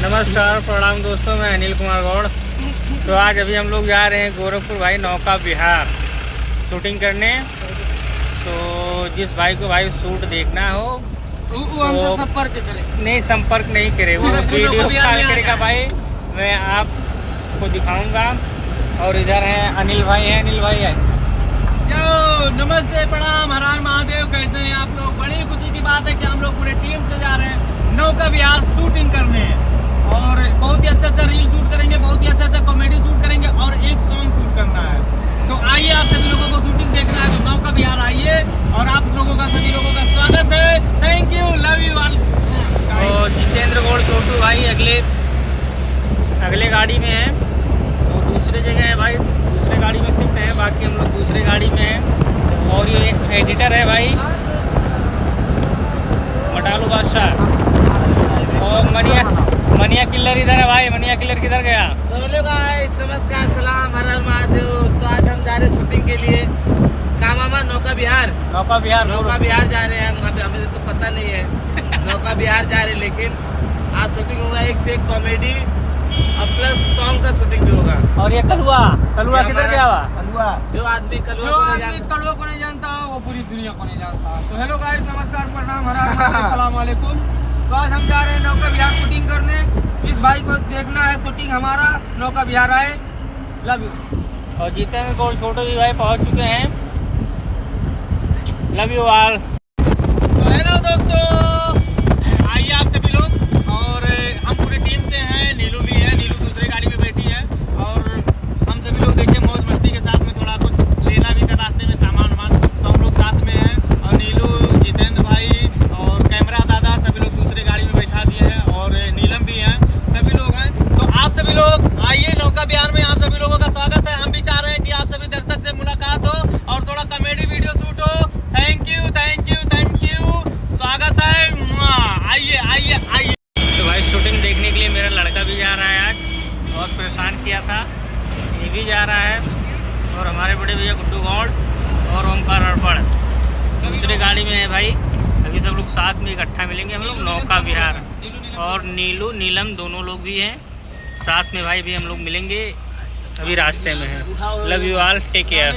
नमस्कार प्रणाम दोस्तों, मैं अनिल कुमार गौड़। तो आज अभी हम लोग जा रहे हैं गोरखपुर भाई नौका विहार शूटिंग करने। तो जिस भाई को भाई शूट देखना हो वो हमसे संपर्क करे। नहीं, संपर्क नहीं करे, वो वीडियो कॉल करेगा भाई, मैं आपको दिखाऊंगा। और इधर हैं अनिल भाई है। जो नमस्ते प्रणाम हर हर महादेव, कैसे हैं आप लोग? बड़ी खुशी की बात है कि हम लोग पूरे टीम से जा रहे हैं नौका विहार शूटिंग करने, और बहुत ही अच्छा रील शूट करेंगे, बहुत ही अच्छा कॉमेडी शूट करेंगे और एक सॉन्ग शूट करना है। तो आइए, आप सभी लोगों को शूटिंग देखना है तो नौका विहार आइए, और आप लोगों का सभी लोगों का स्वागत है। Thank you, love you all. और जितेंद्र गौड़ छोटू भाई अगले गाड़ी में है, तो दूसरे जगह है भाई, दूसरे गाड़ी में शिफ्ट है, बाकी हम लोग दूसरे गाड़ी में हैं। और ये एडिटर है भाई मटालू बादशाह। और मनिया किल्लर इधर है भाई, मनिया किल्लर किधर गया? तो हेलो गाइस, नमस्कार, सलाम, हर हर महादेव। तो आज हम जा रहे हैं शूटिंग के लिए नौका विहार जा रहे हैं। हमें तो पता नहीं है नौका विहार जा रहे हैं, लेकिन आज शूटिंग होगा, एक से एक कॉमेडी और प्लस सॉन्ग का शूटिंग भी होगा। और ये कलुआ किधर गया हुआ? जो आदमी कलुआ को नहीं जानता वो पूरी दुनिया को नहीं जानता। तो हेलो गाइस, नमस्कार, प्रणाम, हर हर महादेव, अस्सलाम वालेकुम। तो आज हम जा रहे हैं नौका विहार शूटिंग करने। जिस भाई को देखना है शूटिंग हमारा नौका विहार आए, लव यू। और जितेंद्र गौड़ छोटू जी भाई पहुंच चुके हैं, लव यू ऑल। तो हेलो दोस्तों, आइए आप सभी लोग, और हम पूरी टीम से हैं। नीलू भी है, नीलू दूसरे गाड़ी में बैठी है, और हम सभी लोग देखिए मौज मस्ती के साथ में थोड़ा कुछ लेना भी था रास्ते में, सामान तो हम लोग साथ में हैं। और नीलू, जितेंद्र भाई और कैमरा दादा सभी लोग दूसरे गाड़ी में बैठा दिए हैं, और नीलम भी हैं, सभी लोग हैं। तो आप सभी लोग आइए नौका विहार में, आप सभी लोगों का स्वागत है। हम भी चाह रहे हैं कि आप सभी दर्शक से मुलाकात हो और थोड़ा कॉमेडी वीडियो शूट हो। थैंक यू, स्वागत है। आइए। तो भाई शूटिंग देखने के लिए मेरा लड़का भी जा रहा है आज, बहुत परेशान किया था, ये भी जा रहा है। और हमारे बड़े भैया गुड्डू गौड़ और ओमकार अड़पड़ दूसरी गाड़ी में है भाई। अभी सब लोग साथ में इकट्ठा मिलेंगे हम लोग नौका विहार। और नीलम दोनों लोग भी हैं साथ में भाई, भी हम लोग मिलेंगे, अभी रास्ते में हैं। Love you all, take care.